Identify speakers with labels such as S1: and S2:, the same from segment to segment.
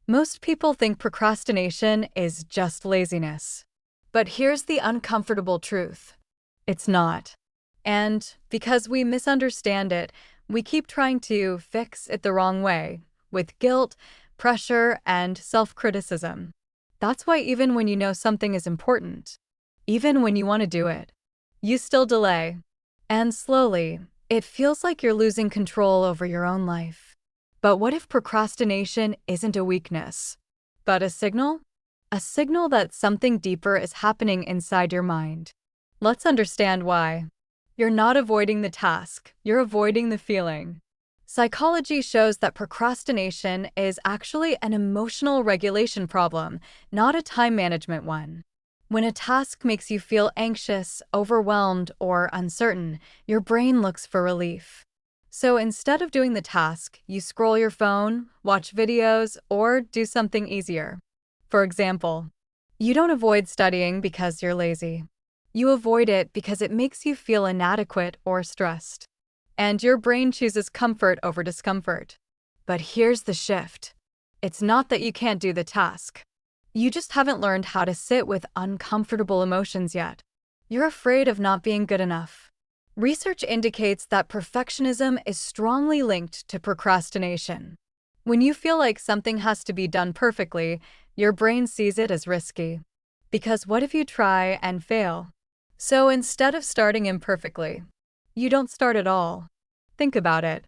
S1: Most people think procrastination is just laziness. But here's the uncomfortable truth. It's not. And because we misunderstand it, we keep trying to fix it the wrong way, with guilt, pressure, and self-criticism. That's why even when you know something is important, even when you want to do it, you still delay. And slowly, it feels like you're losing control over your own life. But what if procrastination isn't a weakness, but a signal? A signal that something deeper is happening inside your mind. Let's understand why. You're not avoiding the task, you're avoiding the feeling. Psychology shows that procrastination is actually an emotional regulation problem, not a time management one. When a task makes you feel anxious, overwhelmed, or uncertain, your brain looks for relief. So instead of doing the task, you scroll your phone, watch videos, or do something easier. For example, you don't avoid studying because you're lazy. You avoid it because it makes you feel inadequate or stressed. And your brain chooses comfort over discomfort. But here's the shift. It's not that you can't do the task. You just haven't learned how to sit with uncomfortable emotions yet. You're afraid of not being good enough. Research indicates that perfectionism is strongly linked to procrastination. When you feel like something has to be done perfectly, your brain sees it as risky. Because what if you try and fail? So instead of starting imperfectly, you don't start at all. Think about it.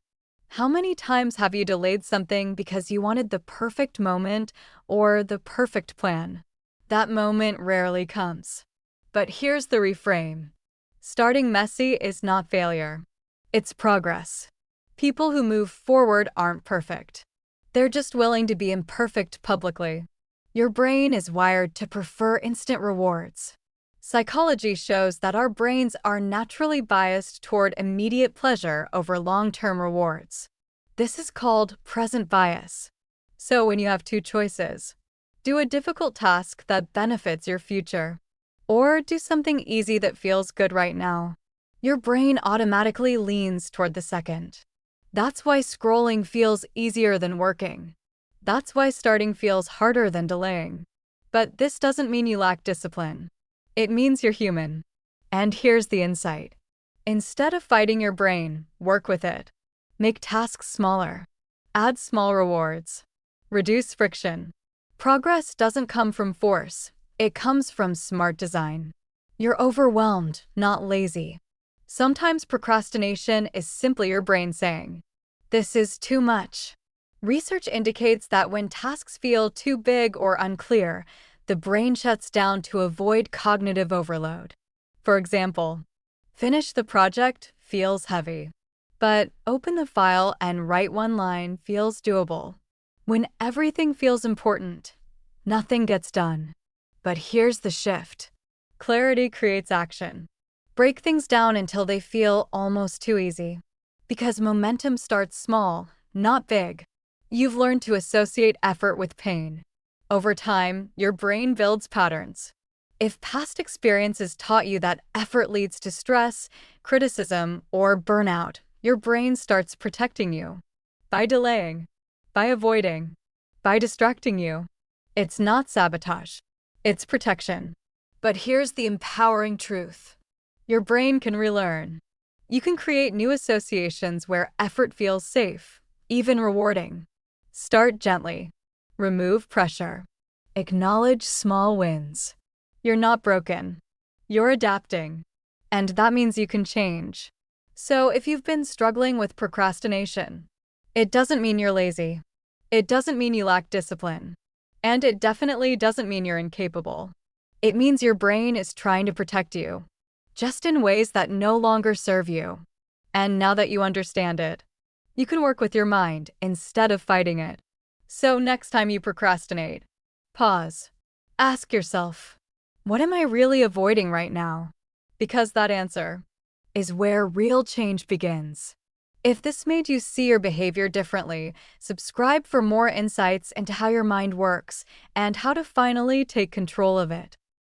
S1: How many times have you delayed something because you wanted the perfect moment or the perfect plan? That moment rarely comes. But here's the reframe. Starting messy is not failure. It's progress. People who move forward aren't perfect. They're just willing to be imperfect publicly. Your brain is wired to prefer instant rewards. Psychology shows that our brains are naturally biased toward immediate pleasure over long-term rewards. This is called present bias. So when you have two choices, do a difficult task that benefits your future, or do something easy that feels good right now. Your brain automatically leans toward the second. That's why scrolling feels easier than working. That's why starting feels harder than delaying. But this doesn't mean you lack discipline. It means you're human. And here's the insight. Instead of fighting your brain, work with it. Make tasks smaller. Add small rewards. Reduce friction. Progress doesn't come from force. It comes from smart design. You're overwhelmed, not lazy. Sometimes procrastination is simply your brain saying, "This is too much." Research indicates that when tasks feel too big or unclear, the brain shuts down to avoid cognitive overload. For example, finish the project feels heavy, but open the file and write one line feels doable. When everything feels important, nothing gets done. But here's the shift. Clarity creates action. Break things down until they feel almost too easy. Because momentum starts small, not big. You've learned to associate effort with pain. Over time, your brain builds patterns. If past experiences taught you that effort leads to stress, criticism, or burnout, your brain starts protecting you. By delaying, by avoiding, by distracting you. It's not sabotage. It's protection. But here's the empowering truth. Your brain can relearn. You can create new associations where effort feels safe, even rewarding. Start gently. Remove pressure. Acknowledge small wins. You're not broken. You're adapting. And that means you can change. So if you've been struggling with procrastination, it doesn't mean you're lazy. It doesn't mean you lack discipline. And it definitely doesn't mean you're incapable. It means your brain is trying to protect you, just in ways that no longer serve you. And now that you understand it, you can work with your mind instead of fighting it. So next time you procrastinate, pause. Ask yourself, what am I really avoiding right now? Because that answer is where real change begins. If this made you see your behavior differently, subscribe for more insights into how your mind works and how to finally take control of it.